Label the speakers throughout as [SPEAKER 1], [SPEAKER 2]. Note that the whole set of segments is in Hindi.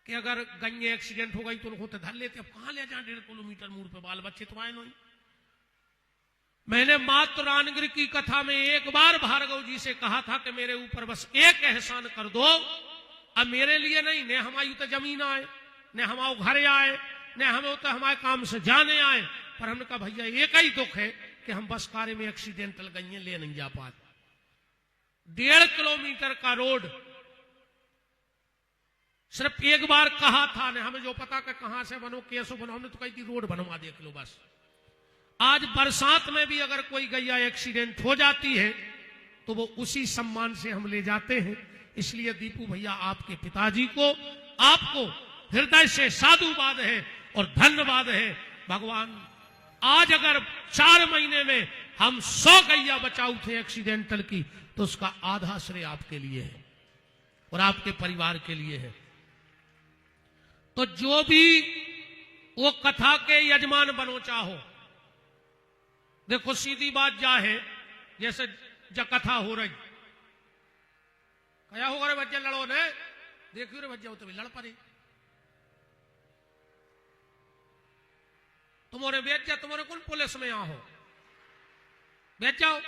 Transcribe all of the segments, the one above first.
[SPEAKER 1] कि अगर गंगे एक्सीडेंट हो गई तो उनको तो धर लेते, अब कहां ले जाए 1.5 किलोमीटर मूर पे, बाल बच्चे तो आए नहीं। मैंने मात्र रानगिर की कथा में एक बार भार्गव जी से कहा था कि मेरे ऊपर बस एक एहसान कर दो, अब मेरे लिए नहीं, ने हमारी तो जमीन आए, ने हमारे घर आए, ने हमें तो हमारे काम से जाने आए, पर हमने कहा भैया एक ही दुख है कि हम बस कार्य में एक्सीडेंटल गई हैं, ले नहीं जा पाते। 1.5 किलोमीटर का रोड सिर्फ एक बार कहा था ने, हमें जो पता कि कहां से बनो कैसे बनो, हमने तो कही थी रोड बनवा देख लो बस। आज बरसात में भी अगर कोई गैया एक्सीडेंट हो जाती है तो वो उसी सम्मान से हम ले जाते हैं। इसलिए दीपू भैया आपके पिताजी को, आपको हृदय से साधुवाद है और धन्यवाद है। भगवान आज अगर 4 महीने में हम 100 गैया बचाऊ थे एक्सीडेंटल की, तो उसका आधा श्रेय आपके लिए है और आपके परिवार के लिए है। तो जो भी वो कथा के यजमान बनो चाहो, देखो सीधी बात जा है, जैसे कथा हो रही, क्या होगा रे बच्चे लड़ो ने, देखियो रे बच्चे तो भी लड़ पड़े, तुम्हारे बेच जा, तुम्हारे कौन पुलिस में आओ, बैठ जाओ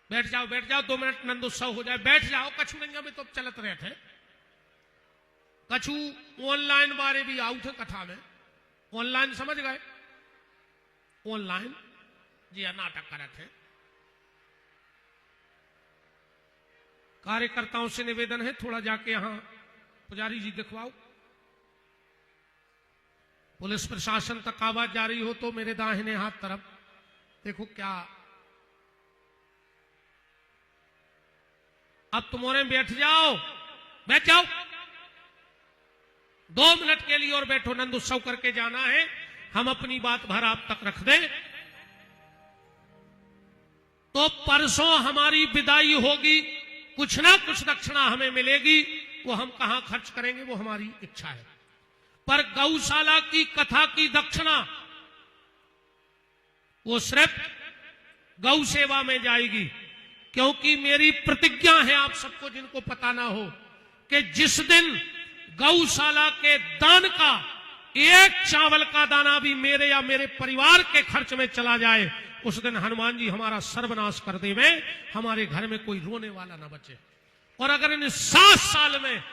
[SPEAKER 1] बैठ जाओ बैठ जाओ, 2 मिनट नंद उत्सव हो जाए, बैठ जाओ। कछु नहीं अभी तो चलत रहे थे, कछु ऑनलाइन बारे भी आउट है कथा में, ऑनलाइन समझ गए, ऑनलाइन जी नाटक करे थे। कार्यकर्ताओं से निवेदन है थोड़ा जाके यहां पुजारी जी दिखवाओ, पुलिस प्रशासन तक आवाज जा रही हो तो मेरे दाहिने हाथ तरफ देखो क्या, अब तुम्हारे बैठ जाओ, बैठ जाओ 2 मिनट के लिए और बैठो, नंद उत्सव करके जाना है, हम अपनी बात भर आप तक रख दें। तो परसों हमारी विदाई होगी, कुछ ना कुछ दक्षिणा हमें मिलेगी, वो हम कहां खर्च करेंगे वो हमारी इच्छा है, पर गौशाला की कथा की दक्षिणा वो सिर्फ गौ सेवा में जाएगी। क्योंकि मेरी प्रतिज्ञा है आप सबको जिनको पता ना हो कि जिस दिन गौशाला के दान का एक चावल का दाना भी मेरे या मेरे परिवार के खर्च में चला जाए, उस दिन हनुमान जी हमारा सर्वनाश कर देवे, हमारे घर में कोई रोने वाला ना बचे। और अगर इन 7 साल में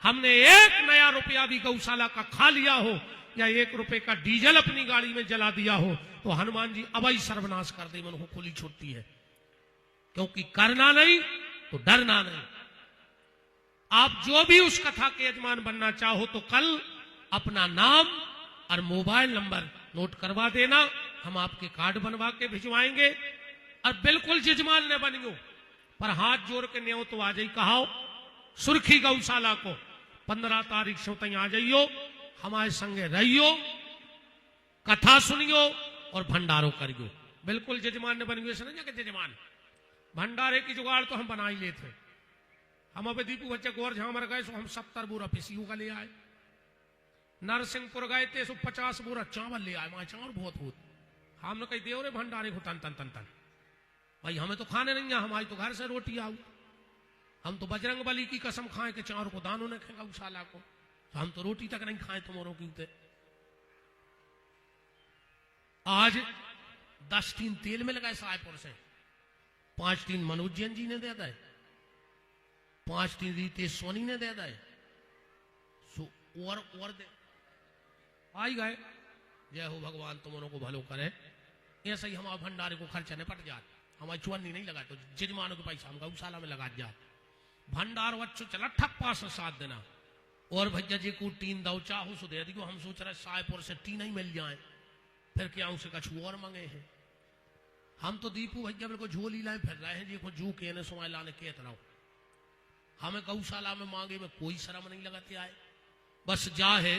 [SPEAKER 1] हमने 1 नया रुपया भी गौशाला का खा लिया हो या 1 रुपए का डीजल अपनी गाड़ी में जला दिया हो, तो हनुमान जी अब ही सर्वनाश कर दे, मन को खुली छुट्टी है। क्योंकि करना नहीं तो डरना नहीं। आप जो भी उस कथा के यजमान बनना चाहो तो कल अपना नाम और मोबाइल नंबर नोट करवा देना, हम आपके कार्ड बनवा के भिजवाएंगे। और बिल्कुल यजमान ने बनियो, पर हाथ जोड़ के न्यो तो आ जाई कहाओ सुर्खी गौशाला को 15 तारीख से तई आ जाइयो, हमारे संगे रहियो, कथा सुनियो और भंडारो करियो। बिल्कुल यजमान ने बनियो, ऐसा नहीं कि यजमान भंडारे की जुगाड़ तो हम बना ही लेते। हम अब दीपू बच्चे गोर झामर गए सो हम 70 बोरा पिसियो का ले आए, नरसिंहपुर गए थे सो 50 बोरा चावल ले आए, वहां चावल बहुत होत, हमने कही देव रे भंडारे को तन तन तन तन, भाई हमें तो खाने नहीं है, हमारी तो घर से रोटी आऊ, हम तो बजरंग बली की कसम खाए कि चारों को दानों ने खाएगा गौशाला को, तो हम तो रोटी तक नहीं खाए तुम्हारों की। आज 10 टीन तेल में लगाए सायपुर से, 5 टीन मनोज जैन जी ने दे दिए, 5 टीन रीतेश सोनी ने दे दिए, सो और दे आई गए। जय हो भगवान तुम्हारों को भलो करे। ऐसा ही हमारे भंडारे को खर्चा निपट जाए, हमारी चुवन्नी नहीं लगा तो जजमानों के पैसा हम गौशाला में लगा जाए। भंडार बच्चों चला ठप्पा से 7 देना, और भैया जी को टीन दो चाहो सो दे दियो। हम सोच रहे सायपुर से टीन ही मिल जाए, फिर क्या उसे कछु और मंगे हैं। हम तो दीपू भैया बिल्कुल झोली लाए फिर रहे हैं जी को जू के ने समय लाने के इतना, हमें गौशाला में मांगे में कोई शर्म नहीं लगाते आए। बस जा है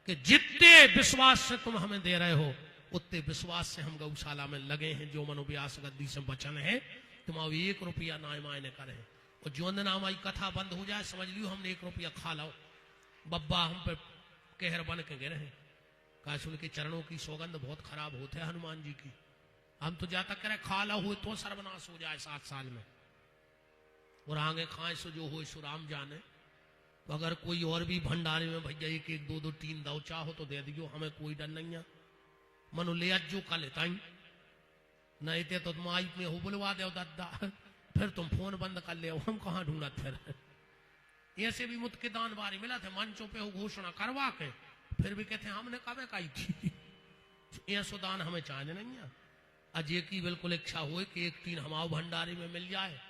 [SPEAKER 1] कि जितने विश्वास से तुम हमें दे रहे हो उतने विश्वास से हम गौशाला में लगे हैं। जो मनोव्यास गद्दी से वचन है तुम 1 रुपया ना मायने करे, और जो नाम आई कथा बंद हो जाए समझ लियो हमने 1 रुपया खा लो। बब्बा हम पे कहर बन के गिरे हैं, काश उनके चरणों की सौगंध बहुत खराब होते है हनुमान जी की। हम तो जाता करे खा ला हुए तो सर्वनाश हो जाए 7 साल में। और आगे खाए सो जो हो सो राम जाने। तो अगर कोई और भी भंडारे में भैया एक एक दो दो तीन दो चाहो तो दे दियो, हमें कोई डर नहीं है। मनो ले जो का लेता ही नहीं थे तो तुम आई में हो बुलवा दो दादा, फिर तुम फोन बंद कर ले, हम कहाँ ढूंढा फिर। ऐसे भी मुत के दान बारी मिला थे मंचों पे घोषणा करवा के, फिर भी कहते हमने कब कही थी। ऐसो दान हमें चाहने नहीं है। अजय की बिल्कुल इच्छा हो कि एक तीन हमारे भंडारे में मिल जाए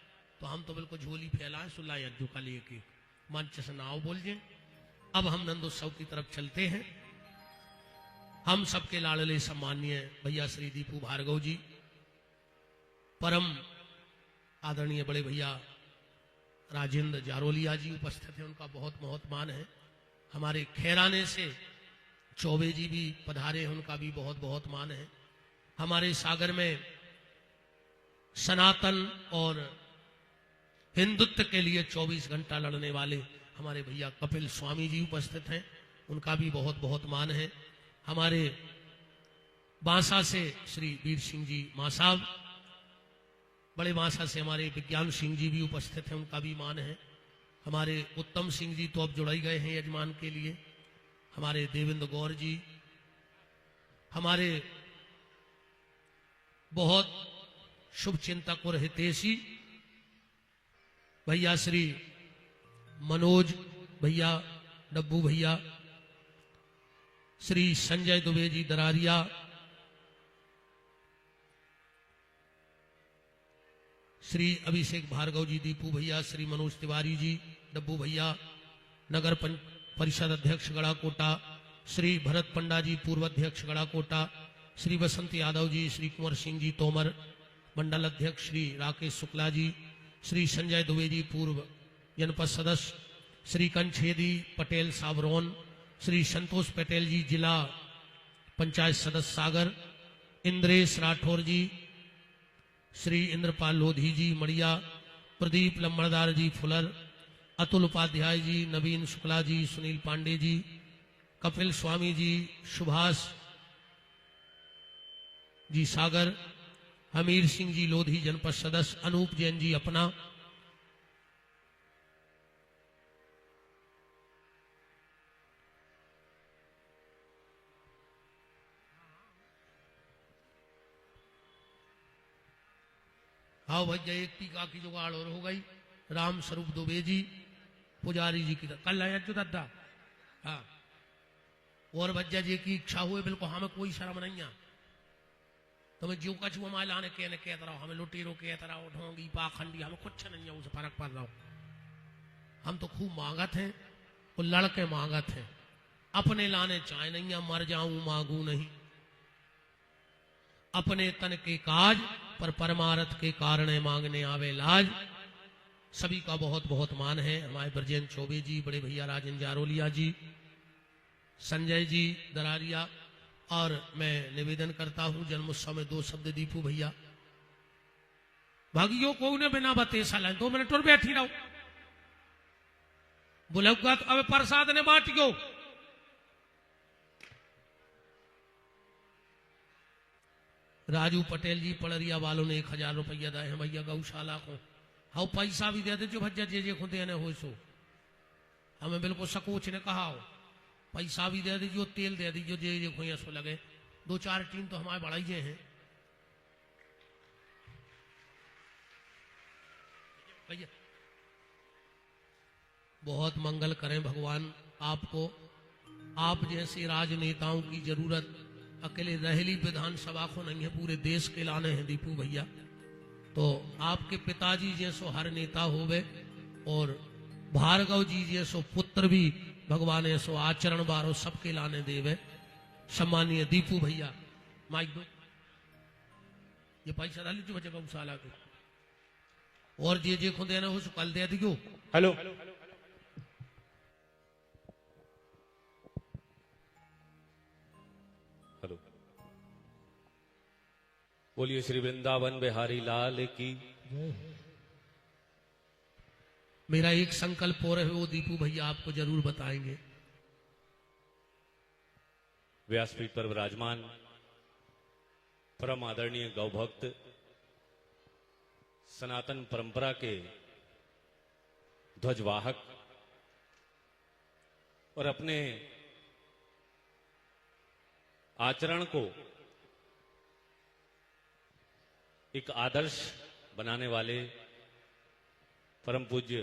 [SPEAKER 1] तो हम तो बिल्कुल झोली फैलाएं सुलाए अज्जू का लिए कि मंच से नाव बोल जाए। अब हम नंदोत्सव की तरफ चलते हैं। हम सबके लाडले सम्मानीय भैया श्री दीपू भार्गव जी, परम आदरणीय बड़े भैया राजेंद्र जारोलिया जी उपस्थित हैं, उनका बहुत बहुत मान है। हमारे खैराने से चौबे जी भी पधारे हैं, उनका भी बहुत बहुत मान है। हमारे सागर में सनातन और हिंदुत्व के लिए 24 घंटा लड़ने वाले हमारे भैया कपिल स्वामी जी उपस्थित हैं, उनका भी बहुत बहुत मान है। हमारे बांसा से श्री वीर सिंह जी मां साहब, बड़े बांसा से हमारे विज्ञान सिंह जी भी उपस्थित हैं, उनका भी मान है। हमारे उत्तम सिंह जी तो अब जुड़ ही गए हैं यजमान के लिए। हमारे देवेंद्र गौर जी, हमारे बहुत शुभ चिंतक और हितैषी भैया श्री मनोज भैया, डब्बू भैया, श्री संजय दुबे जी दरारिया, श्री अभिषेक भार्गव जी दीपू भैया, श्री मनोज तिवारी जी डब्बू भैया, नगर परिषद अध्यक्ष गड़ाकोटा श्री भरत पंडा जी पूर्व अध्यक्ष गड़ाकोटा, श्री वसंत यादव जी, श्री कुंवर सिंह जी तोमर मंडल अध्यक्ष, श्री राकेश शुक्ला जी, श्री संजय दुबे जी पूर्व जनपद सदस्य, श्री कंछेदी पटेल सावरोन, श्री संतोष पटेल जी जिला पंचायत सदस्य सागर, इंद्रेश राठौर जी, श्री इंद्रपाल लोधी जी मड़िया, प्रदीप लम्बड़दार जी फुलर, अतुल उपाध्याय जी, नवीन शुक्ला जी, सुनील पांडे जी, कपिल स्वामी जी, सुभाष जी सागर, हमीर सिंह जी लोधी जनपद सदस्य, अनूप जैन जी अपना, हाँ भैया एक टीका की जुगाड़ और हो गई। राम स्वरूप दुबे जी पुजारी जी की कल आया जो दादा, हाँ और भैया जी की इच्छा हुए बिल्कुल हमें कोई शर्म नहीं है। तुम्हें जो कछ हमारे लाने कहने कहता रहो, हमें लुटेरो कहता रहो, ढोंगी पाखंडी, हमें कुछ नहीं है, उसे फर्क पड़ रहा हो। हम तो खूब मांगत हैं और लड़के मांगत हैं, अपने लाने चाहे नहीं है, मर जाऊं मांगू नहीं। अपने तन के काज पर परमारथ के कारण मांगने आवे लाज। सभी का बहुत बहुत मान है। हमारे ब्रजेंद्र चौबे जी, बड़े भैया राजेंद्र जारोलिया जी, संजय जी दरारिया, और मैं निवेदन करता हूं जन्मोत्सव में 2 शब्द दीपू भैया। भागियों को उन्हें बिना बते साल 2 मिनट और बैठी रहो, बुलगा तो अब प्रसाद ने बांटियो। राजू पटेल जी पड़रिया वालों ने 1000 रुपया दिए हैं भैया गौशाला को। हाँ पैसा भी दे दे जो भज्जा जे खुद ने हो सो, हमें बिल्कुल सकोच ने कहा हो पैसा भी दे दीजिए, तेल दे दीजिए, जे खुया सो लगे। 2-4 टीम तो हमारे बढ़ाइए हैं भैया। बहुत मंगल करें भगवान आपको। आप जैसे राजनेताओं की जरूरत अकेले रहेली विधानसभा को नहीं है, पूरे देश के लाने हैं दीपू भैया। तो आपके पिताजी जैसो हर नेता होवे, और भार्गव जी जैसो पुत्र भी भगवान ऐसो आचरण बारो सबके लाने देवे। सम्मानीय दीपू भैया माइक दो, ये पैसा डाली जो बचे गौशाला के, और जे खुद देना हो सो कल दे दियो।
[SPEAKER 2] हेलो हेलो, बोलिए श्री वृंदावन बिहारी लाल की।
[SPEAKER 1] मेरा एक संकल्प और है, वो दीपू भैया आपको जरूर बताएंगे।
[SPEAKER 2] व्यासपीठ पर विराजमान परम आदरणीय गौभक्त, सनातन परंपरा के ध्वजवाहक और अपने आचरण को एक आदर्श बनाने वाले परम पूज्य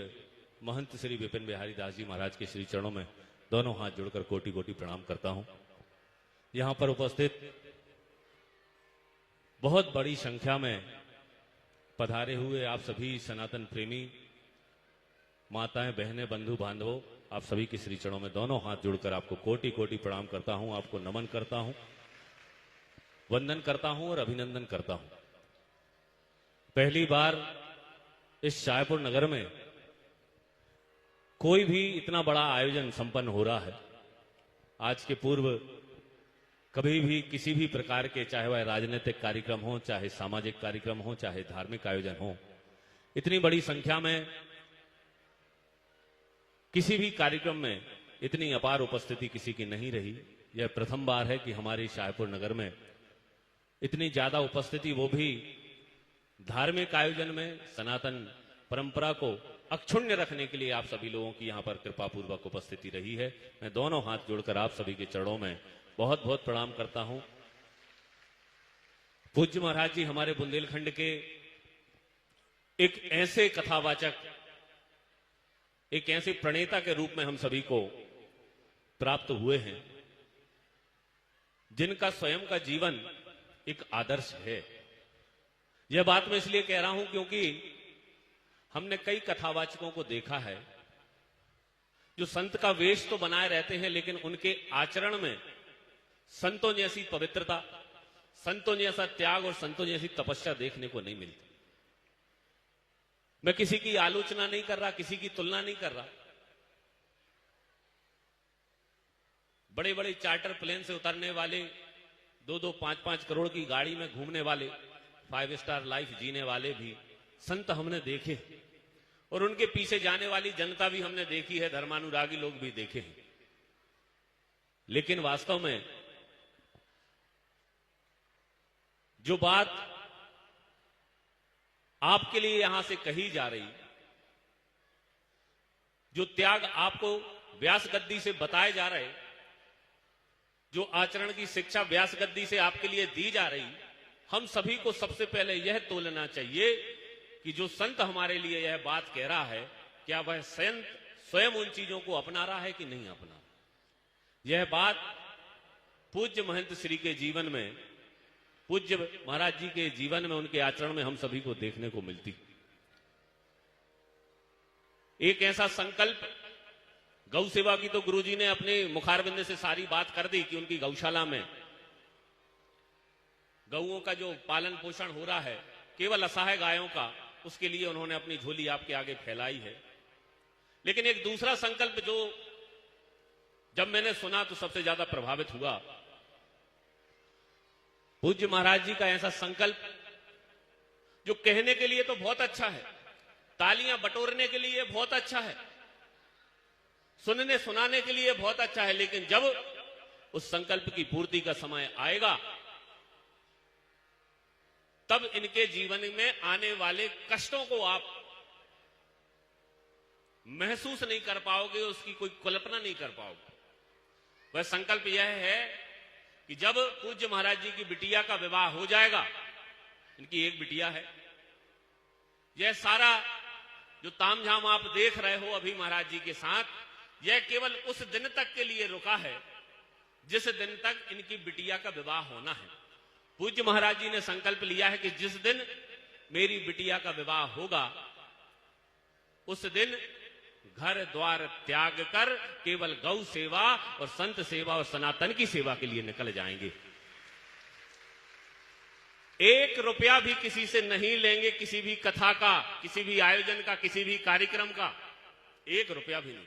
[SPEAKER 2] महंत श्री विपिन बिहारी दास जी महाराज के श्री चरणों में दोनों हाथ जोड़कर कोटि कोटि प्रणाम करता हूं। यहां पर उपस्थित बहुत बड़ी संख्या में पधारे हुए आप सभी सनातन प्रेमी माताएं, बहनें, बंधु बांधवों, आप सभी के श्री चरणों में दोनों हाथ जोड़कर आपको कोटि कोटि प्रणाम करता हूं, आपको नमन करता हूं, वंदन करता हूं और अभिनंदन करता हूं। पहली बार इस शाहपुर नगर में कोई भी इतना बड़ा आयोजन संपन्न हो रहा है। आज के पूर्व कभी भी किसी भी प्रकार के, चाहे वह राजनीतिक कार्यक्रम हो, चाहे सामाजिक कार्यक्रम हो, चाहे धार्मिक आयोजन हो, इतनी बड़ी संख्या में किसी भी कार्यक्रम में इतनी अपार उपस्थिति किसी की नहीं रही। यह प्रथम बार है कि हमारे शाहपुर नगर में इतनी ज्यादा उपस्थिति, वो भी धार्मिक आयोजन में, सनातन परंपरा को अक्षुण्य रखने के लिए आप सभी लोगों की यहां पर कृपा पूर्वक उपस्थिति रही है। मैं दोनों हाथ जोड़कर आप सभी के चरणों में बहुत बहुत प्रणाम करता हूं। पूज्य महाराज जी हमारे बुंदेलखंड के एक ऐसे कथावाचक, एक ऐसे प्रणेता के रूप में हम सभी को प्राप्त हुए हैं जिनका स्वयं का जीवन एक आदर्श है। यह बात मैं इसलिए कह रहा हूं क्योंकि हमने कई कथावाचकों को देखा है जो संत का वेश तो बनाए रहते हैं, लेकिन उनके आचरण में संतों जैसी पवित्रता, संतों जैसा त्याग और संतों जैसी तपस्या देखने को नहीं मिलती। मैं किसी की आलोचना नहीं कर रहा, किसी की तुलना नहीं कर रहा। बड़े बड़े चार्टर प्लेन से उतरने वाले, 2-2, 5-5 करोड़ की गाड़ी में घूमने वाले, 5 स्टार लाइफ जीने वाले भी संत हमने देखे और उनके पीछे जाने वाली जनता भी हमने देखी है, धर्मानुरागी लोग भी देखे हैं। लेकिन वास्तव में जो बात आपके लिए यहां से कही जा रही, जो त्याग आपको व्यास गद्दी से बताए जा रहे, जो आचरण की शिक्षा व्यास गद्दी से आपके लिए दी जा रही, हम सभी को सबसे पहले यह तोलना चाहिए कि जो संत हमारे लिए यह बात कह रहा है, क्या वह स्वयं उन चीजों को अपना रहा है कि नहीं अपना रहा। यह बात पूज्य महंत श्री के जीवन में, पूज्य महाराज जी के जीवन में, उनके आचरण में हम सभी को देखने को मिलती। एक ऐसा संकल्प, गौ सेवा की तो गुरुजी ने अपने मुखारबिंद से सारी बात कर दी कि उनकी गौशाला में गौओं का जो पालन पोषण हो रहा है, केवल असहाय गायों का, उसके लिए उन्होंने अपनी झोली आपके आगे फैलाई है। लेकिन एक दूसरा संकल्प जो जब मैंने सुना तो सबसे ज्यादा प्रभावित हुआ, पूज्य महाराज जी का ऐसा संकल्प जो कहने के लिए तो बहुत अच्छा है, तालियां बटोरने के लिए बहुत अच्छा है, सुनने सुनाने के लिए बहुत अच्छा है, लेकिन जब उस संकल्प की पूर्ति का समय आएगा तब इनके जीवन में आने वाले कष्टों को आप महसूस नहीं कर पाओगे, उसकी कोई कल्पना नहीं कर पाओगे। वह संकल्प यह है कि जब पूज्य महाराज जी की बिटिया का विवाह हो जाएगा, इनकी एक बिटिया है, यह सारा जो तामझाम आप देख रहे हो अभी महाराज जी के साथ, यह केवल उस दिन तक के लिए रुका है जिस दिन तक इनकी बिटिया का विवाह होना है। पूज्य महाराज जी ने संकल्प लिया है कि जिस दिन मेरी बिटिया का विवाह होगा उस दिन घर द्वार त्याग कर केवल गौ सेवा और संत सेवा और सनातन की सेवा के लिए निकल जाएंगे। 1 रुपया भी किसी से नहीं लेंगे, किसी भी कथा का, किसी भी आयोजन का, किसी भी कार्यक्रम का 1 रुपया भी नहीं।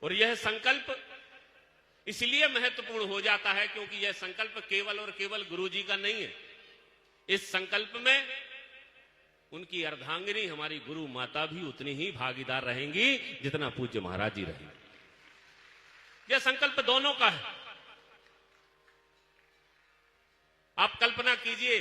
[SPEAKER 2] और यह संकल्प इसलिए महत्वपूर्ण हो जाता है क्योंकि यह संकल्प केवल और केवल गुरुजी का नहीं है। इस संकल्प में उनकी अर्धांगिनी हमारी गुरु माता भी उतनी ही भागीदार रहेंगी जितना पूज्य महाराज जी रहेंगे। यह संकल्प दोनों का है। आप कल्पना कीजिए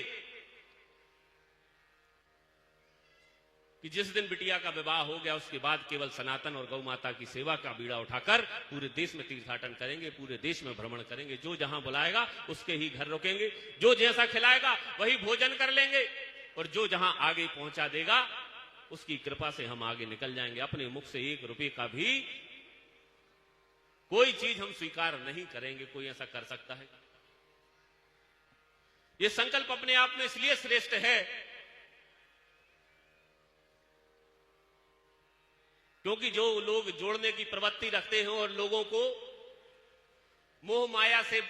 [SPEAKER 2] कि जिस दिन बिटिया का विवाह हो गया उसके बाद केवल सनातन और गौ माता की सेवा का बीड़ा उठाकर पूरे देश में तीर्थाटन करेंगे, पूरे देश में भ्रमण करेंगे। जो जहां बुलाएगा उसके ही घर रुकेंगे, जो जैसा खिलाएगा वही भोजन कर लेंगे, और जो जहां आगे पहुंचा देगा उसकी कृपा से हम आगे निकल जाएंगे। अपने मुख से 1 रुपए का भी कोई चीज हम स्वीकार नहीं करेंगे। कोई ऐसा कर सकता है? यह संकल्प अपने आप में इसलिए श्रेष्ठ है क्योंकि जो लोग जोड़ने की प्रवृत्ति रखते हैं और लोगों को मोह माया से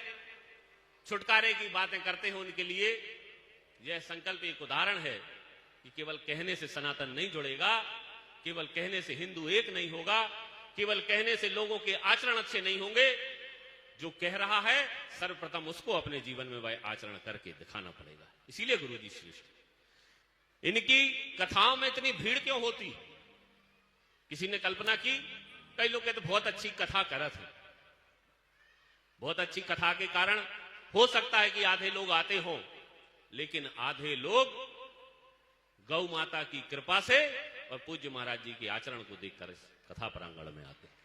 [SPEAKER 2] छुटकारे की बातें करते हैं, उनके लिए यह संकल्प एक उदाहरण है कि केवल कहने से सनातन नहीं जुड़ेगा, केवल कहने से हिंदू एक नहीं होगा, केवल कहने से लोगों के आचरण अच्छे नहीं होंगे। जो कह रहा है सर्वप्रथम उसको अपने जीवन में वह आचरण करके दिखाना पड़ेगा। इसीलिए गुरुजी श्रेष्ठ। इनकी कथाओं में इतनी भीड़ क्यों होती? किसी ने कल्पना की, कई लोग कहते बहुत अच्छी कथा कर थे। बहुत अच्छी कथा के कारण हो सकता है कि आधे लोग आते हों, लेकिन आधे लोग गौ माता की कृपा से और पूज्य महाराज जी के आचरण को देखकर इस कथा प्रांगण में आते हैं।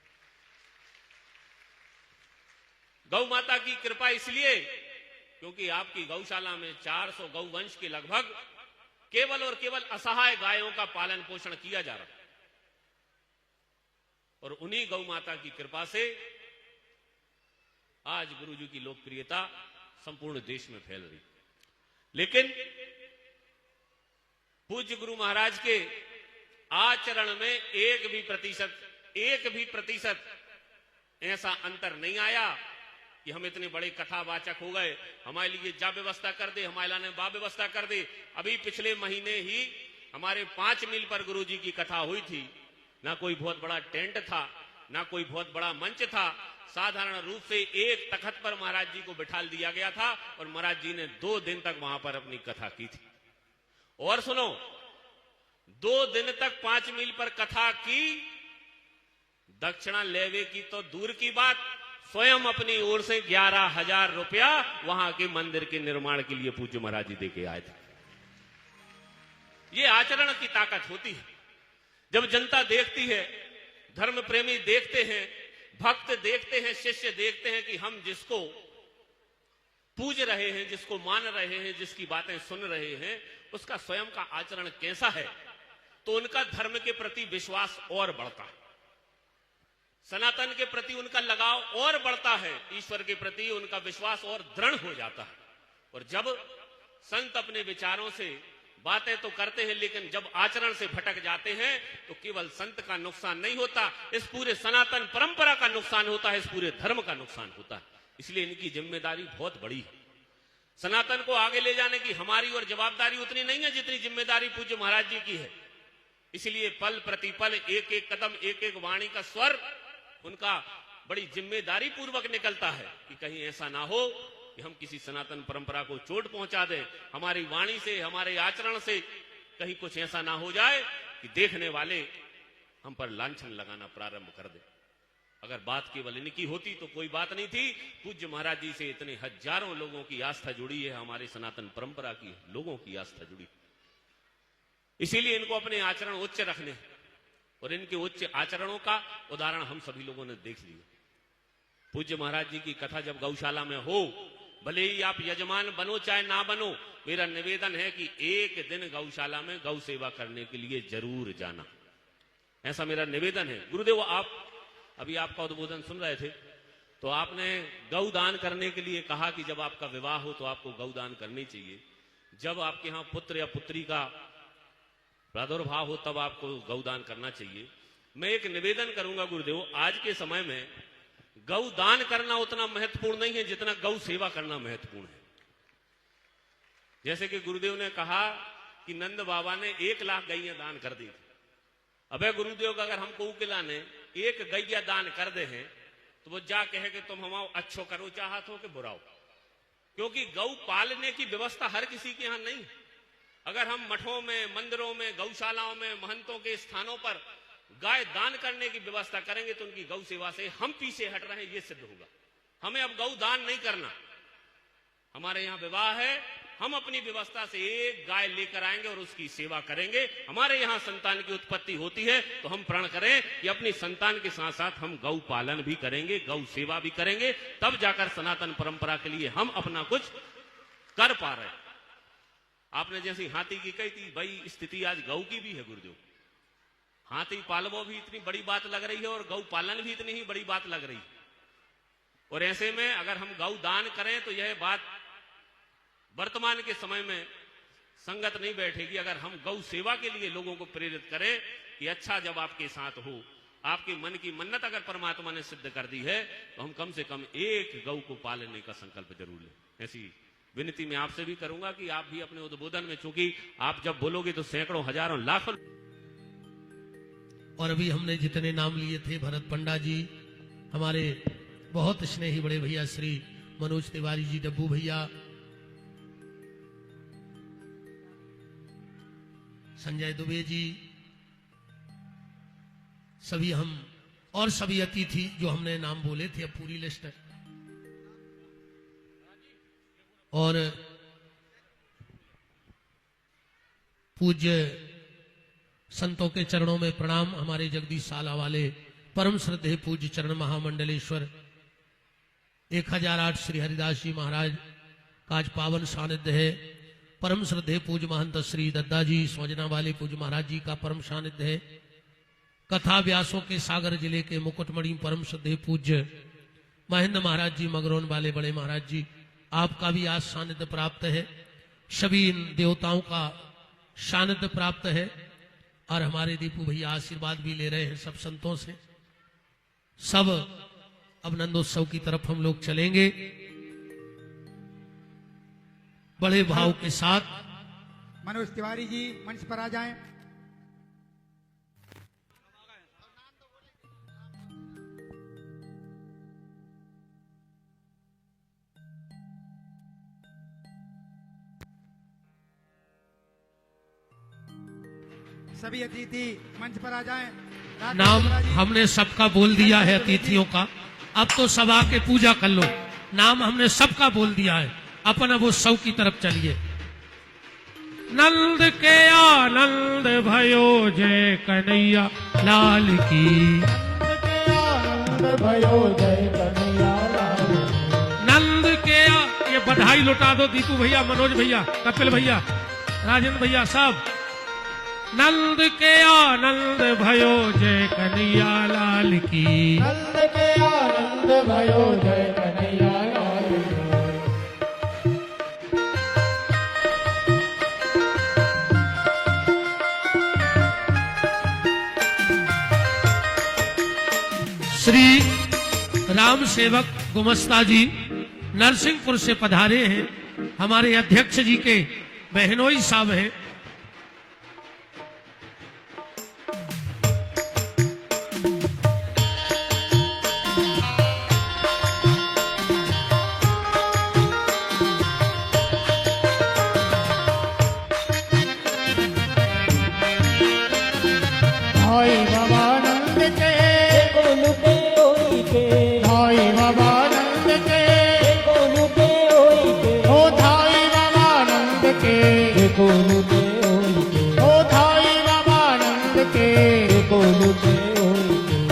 [SPEAKER 2] गौ माता की कृपा इसलिए क्योंकि आपकी गौशाला में 400 गौ वंश के लगभग केवल और केवल असहाय गायों का पालन पोषण किया जा रहा है, और उन्हीं गौ माता की कृपा से आज गुरुजी की लोकप्रियता संपूर्ण देश में फैल रही। लेकिन पूज्य गुरु महाराज के आचरण में एक भी प्रतिशत ऐसा अंतर नहीं आया कि हम इतने बड़े कथावाचक हो गए, हमारे लिए जा व्यवस्था कर दे, हमारे लिए बा व्यवस्था कर दे। अभी पिछले महीने ही हमारे 5 मील पर गुरुजी की कथा हुई थी। ना कोई बहुत बड़ा टेंट था, ना कोई बहुत बड़ा मंच था। साधारण रूप से एक तखत पर महाराज जी को बिठाल दिया गया था और महाराज जी ने 2 दिन तक वहां पर अपनी कथा की थी। और सुनो, 2 दिन तक 5 मील पर कथा की, दक्षिणा लेवे की तो दूर की बात, स्वयं अपनी ओर से 11,000 रुपया वहां के मंदिर के निर्माण के लिए पूज्य महाराज जी देके आए थे। ये आचरण की ताकत होती है। जब जनता देखती है, धर्म प्रेमी देखते हैं, भक्त देखते हैं, शिष्य देखते हैं कि हम जिसको पूज रहे हैं, जिसको मान रहे हैं, जिसकी बातें सुन रहे हैं, उसका स्वयं का आचरण कैसा है, तो उनका धर्म के प्रति विश्वास और बढ़ता है, सनातन के प्रति उनका लगाव और बढ़ता है, ईश्वर के प्रति उनका विश्वास और दृढ़ हो जाता है। और जब संत अपने विचारों से बातें तो करते हैं, लेकिन जब आचरण से भटक जाते हैं तो केवल संत का नुकसान नहीं होता, इस पूरे सनातन परंपरा का नुकसान होता है, इस पूरे धर्म का नुकसान होता है। इसलिए इनकी जिम्मेदारी बहुत बड़ी है। सनातन को आगे ले जाने की हमारी और जवाबदारी उतनी नहीं है जितनी जिम्मेदारी पूज्य महाराज जी की है। इसलिए पल प्रतिपल, एक एक कदम, एक एक वाणी का स्वर उनका बड़ी जिम्मेदारी पूर्वक निकलता है कि कहीं ऐसा ना हो कि हम किसी सनातन परंपरा को चोट पहुंचा दें, हमारी वाणी से, हमारे आचरण से कहीं कुछ ऐसा ना हो जाए कि देखने वाले हम पर लांछन लगाना प्रारंभ कर दे। अगर बात केवल इनकी होती तो कोई बात नहीं थी। पूज्य महाराज जी से इतने हजारों लोगों की आस्था जुड़ी है, हमारे सनातन परंपरा की लोगों की आस्था जुड़ी। इसीलिए इनको अपने आचरण उच्च रखने, और इनके उच्च आचरणों का उदाहरण हम सभी लोगों ने देख लिया। पूज्य महाराज जी की कथा जब गौशाला में हो, भले ही आप यजमान बनो चाहे ना बनो, मेरा निवेदन है कि एक दिन गौशाला में गौ सेवा करने के लिए जरूर जाना, ऐसा मेरा निवेदन है। गुरुदेव, आप अभी आपका उद्बोधन सुन रहे थे तो आपने गौदान करने के लिए कहा कि जब आपका विवाह हो तो आपको गौदान करनी चाहिए, जब आपके यहाँ पुत्र या पुत्री का प्रादुर्भाव हो तब आपको गौदान करना चाहिए। मैं एक निवेदन करूंगा गुरुदेव, आज के समय में गौदान करना उतना महत्वपूर्ण नहीं है जितना गौ सेवा करना महत्वपूर्ण है। जैसे कि गुरुदेव ने कहा कि नंद बाबा ने 1 लाख गैया दान कर दी थी। अबे गुरुदेव, अगर हमको उकिला ने 1 गैया दान कर दे हैं तो वो जा कहे कि तुम हमारा अच्छो करो चाहत हो कि बुराओ, क्योंकि गौ पालने की व्यवस्था हर किसी के यहां नहीं। अगर हम मठों में, मंदिरों में, गौशालाओं में, महंतों के स्थानों पर गाय दान करने की व्यवस्था करेंगे तो उनकी गौ सेवा से हम पीछे हट रहे हैं, ये सिद्ध होगा। हमें अब गौ दान नहीं करना। हमारे यहां विवाह है हम अपनी व्यवस्था से एक गाय लेकर आएंगे और उसकी सेवा करेंगे। हमारे यहाँ संतान की उत्पत्ति होती है तो हम प्रण करें कि अपनी संतान के साथ साथ हम गौ पालन भी करेंगे, गौ सेवा भी करेंगे, तब जाकर सनातन परंपरा के लिए हम अपना कुछ कर पा रहे हैं। आपने जैसी हाथी की कही थी, भाई स्थिति आज गौ की भी है गुरुदेव। हाथी पालवो भी इतनी बड़ी बात लग रही है और गौ पालन भी इतनी ही बड़ी बात लग रही है। और ऐसे में अगर हम गौ दान करें तो यह बात वर्तमान के समय में संगत नहीं बैठेगी। अगर हम गौ सेवा के लिए लोगों को प्रेरित करें कि अच्छा जब आपके साथ हो, आपके मन की मन्नत अगर परमात्मा ने सिद्ध कर दी है तो हम कम से कम एक गौ को पालने का संकल्प जरूर लें। ऐसी विनती मैं आपसे भी करूंगा कि आप भी अपने उद्बोधन में, चूंकि आप जब बोलोगे तो सैकड़ों, हजारों, लाखों।
[SPEAKER 1] और अभी हमने जितने नाम लिए थे, भरत पंडा जी, हमारे बहुत स्नेही बड़े भैया श्री मनोज तिवारी जी, डब्बू भैया, संजय दुबे जी, सभी हम और सभी अतिथि जो हमने नाम बोले थे, अब पूरी लिस्ट है। और पूज्य संतों के चरणों में प्रणाम। हमारे जगदीश साला वाले परम श्रद्धेय पूज्य चरण महामंडलेश्वर 1008 श्री हरिदास जी महाराज का आज पावन सानिध्य है। परम श्रद्धेय पूज्य महंत श्री दद्दा जी स्वजना वाले पूज्य महाराज जी का परम सानिध्य है। कथा व्यासों के सागर जिले के मुकुटमणि परम श्रद्धेय पूज्य महेंद्र महाराज जी मगरौन वाले बड़े महाराज जी, आपका भी आज सानिध्य प्राप्त है। सभी इन देवताओं का सानिध्य प्राप्त है। और हमारे दीपू भैया आशीर्वाद भी ले रहे हैं सब संतों से। सब अब नंदोत्सव की तरफ हम लोग चलेंगे बड़े भाव के साथ।
[SPEAKER 3] मनोज तिवारी जी मंच पर आ जाएं। सभी अतिथि मंच पर आ जाएं।
[SPEAKER 1] नाम हमने सबका बोल दिया है अतिथियों का। अब तो सब आके पूजा कर लो। नाम हमने सबका बोल दिया है। अपन अब उत्सव की तरफ चलिए। नंद के आनंद भयो जय कन्हैया लाल की।
[SPEAKER 4] नंद के आनंद भयो जय कन्हैया लाल की।
[SPEAKER 1] नंद के ये बधाई लौटा दो दीपू भैया, मनोज भैया, कपिल भैया, राजेंद्र भैया सब। नंद के आनंद भयो जय कन्हैया लाल की।
[SPEAKER 4] नंद के आनंद भयो जय कन्हैया लाल की।
[SPEAKER 1] श्री राम सेवक गुमस्ता जी नरसिंहपुर से पधारे हैं। हमारे अध्यक्ष जी के बहनोई साहब हैं।
[SPEAKER 4] धाई बाबा नंद के
[SPEAKER 5] गोलू के ओई के,
[SPEAKER 4] धाई बाबा नंद के
[SPEAKER 5] गोलू के ओई के,
[SPEAKER 4] ओ धाई बाबा नंद के
[SPEAKER 5] गोलू के ओई के,
[SPEAKER 4] ओ धाई बाबा नंद के
[SPEAKER 5] गोलू के ओई के।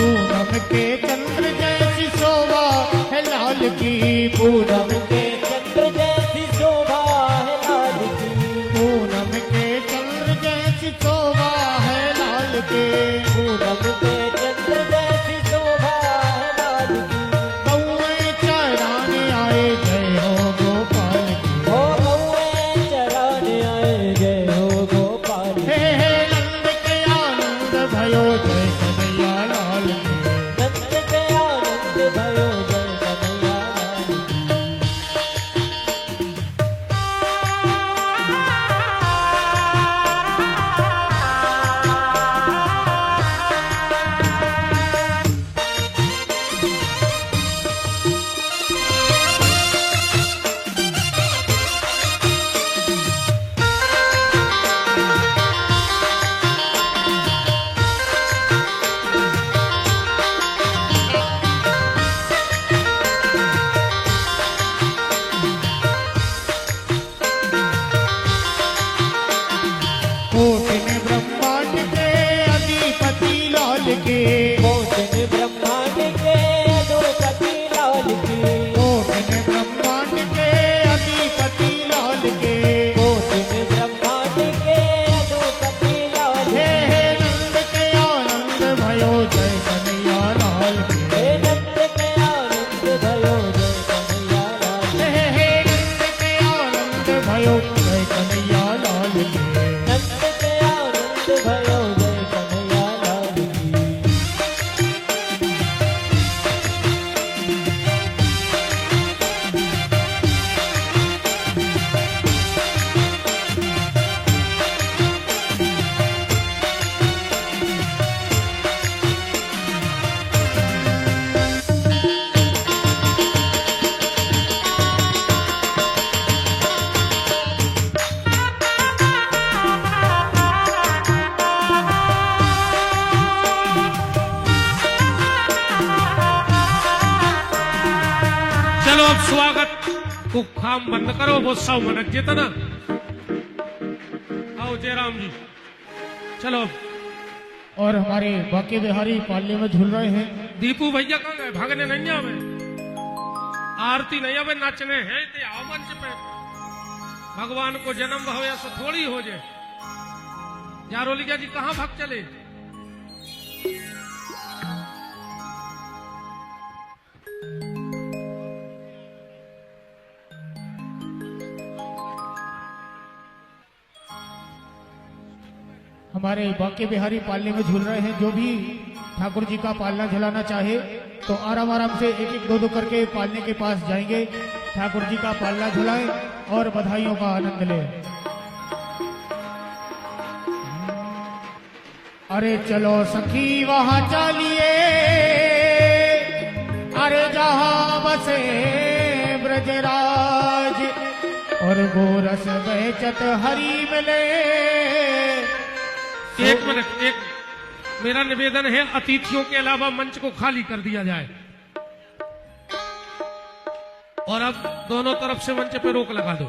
[SPEAKER 4] पूनम के चंद्र जैसी शोभा है लाल की।
[SPEAKER 5] पूनम के चंद्र जैसी शोभा है लाल की।
[SPEAKER 4] पूनम के चंद्र जैसी शोभा है लाल के।
[SPEAKER 5] पूनम के चंद्र जैसी शोभा है लाल की।
[SPEAKER 4] कौए चराने आए जय हो गोपाल की।
[SPEAKER 5] ओ कौए चराने आए जय हो गोपाल की।
[SPEAKER 4] हे नंद के आनंद
[SPEAKER 1] चलो अब स्वागत को काम बंद करो, वो सब मनक जितना। आओ जयराम जी, चलो।
[SPEAKER 4] और हमारे बाके बिहारी पालने में झूल रहे हैं।
[SPEAKER 1] दीपू भैया कहाँ गए? भागने नहीं आवे, आरती नहीं आवे, नाचने हैं ते आओ मंच पे। भगवान को जन्म हो या सो थोड़ी हो जाए। जारोलिया जी कहाँ भाग चले?
[SPEAKER 4] हमारे बाके बिहारी पालने में झूल रहे हैं। जो भी ठाकुर जी का पालना झुलाना चाहे तो आराम आराम से एक एक दो दो करके पालने के पास जाएंगे, ठाकुर जी का पालना झुलाएं और बधाइयों का आनंद लें। अरे चलो सखी वहां चलिए, अरे जहां बसे ब्रजराज और गोरस बेचत हरी मिले।
[SPEAKER 1] एक मिनट, एक मेरा निवेदन है, अतिथियों के अलावा मंच को खाली कर दिया जाए और अब दोनों तरफ से मंच पे रोक लगा दो।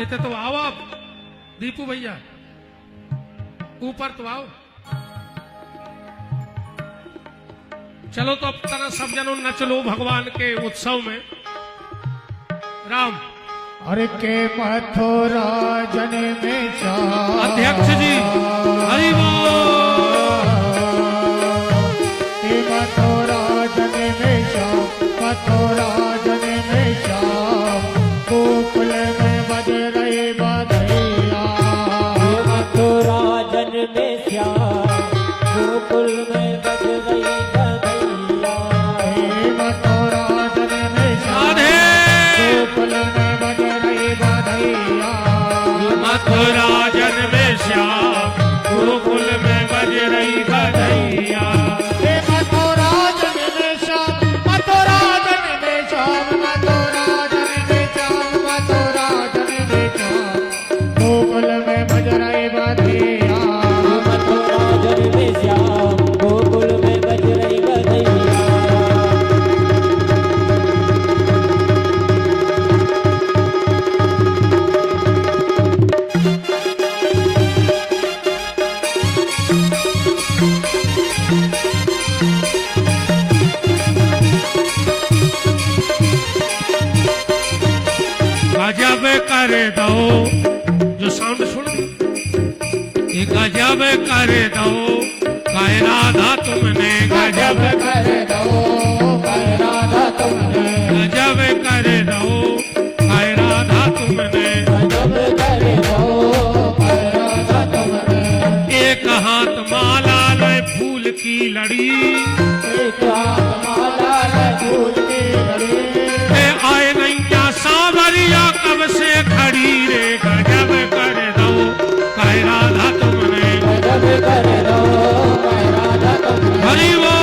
[SPEAKER 1] इतने तो आओ आप दीपू भैया, ऊपर तो आओ। चलो तो अब तरह सब जनों न चलो भगवान के उत्सव में। राम
[SPEAKER 4] अरे के मथुरा जन में
[SPEAKER 1] अध्यक्ष जी, हरि बोल।
[SPEAKER 4] के मथुरा जन में मथुरा जन में गोकुल में बज रहे बधैया।
[SPEAKER 5] मथुरा जन में श्याम गोकुल में बज रही बधैया।
[SPEAKER 4] मथुरा जन में गोकुल में बज रही बधैया।
[SPEAKER 1] मथुरा जन में श्याम गोकुल में बज रही बधैया।
[SPEAKER 4] मथुरा जन में श्याम, मथुरा जन में श्याम, मथुरा जन में श्याम, मथुरा जन में श्याम गोकुल में बज रही बधैया।
[SPEAKER 5] मथुरा जन में श्याम गोकुल में बज रही बधैया।
[SPEAKER 1] गजब कर दो, जो साउंड सुन, ये गजब कर दो, काय राधा तुमने
[SPEAKER 4] गजब कर दो, काय राधा तुमने,
[SPEAKER 1] गजब कर दो, काय राधा तुमने,
[SPEAKER 4] गजब कर दो, काय राधा तुमने।
[SPEAKER 1] एक हाथ माला लय फूल की लड़ी,
[SPEAKER 4] एक हाथ माला लय फूल की लड़ी।
[SPEAKER 1] आए नैया सावरिया कब से खड़ी रे, गजब कर दो, काय राधा तुमने,
[SPEAKER 4] गजब कर दो, काय राधा तुमने।
[SPEAKER 1] हरि बोल।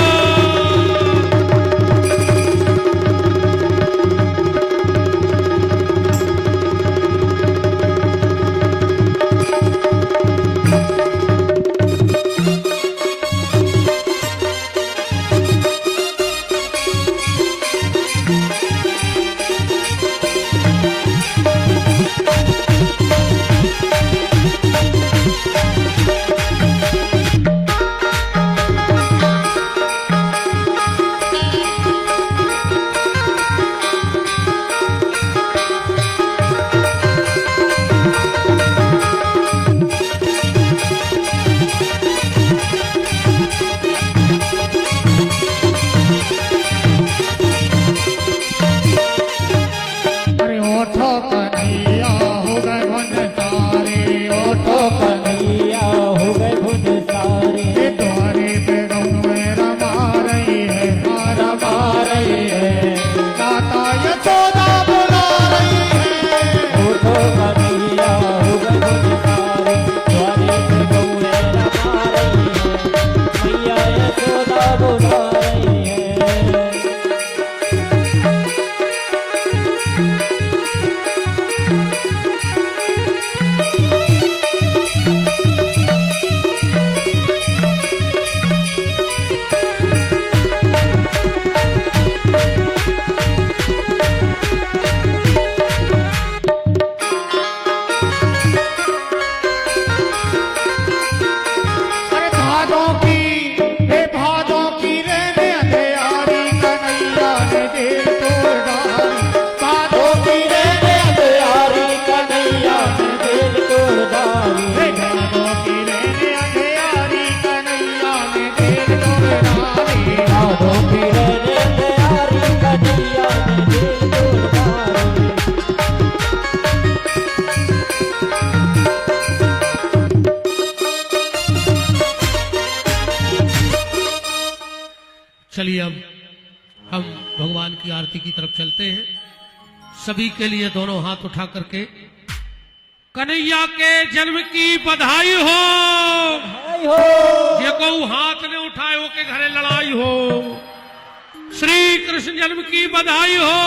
[SPEAKER 1] चलिए अब हम भगवान की आरती की तरफ चलते हैं। सभी के लिए दोनों हाथ उठा करके कन्हैया के जन्म की बधाई हो।
[SPEAKER 5] आई हो
[SPEAKER 1] ये को हाथ ने उठाए हो के घरे लड़ाई हो। श्री कृष्ण जन्म की बधाई हो।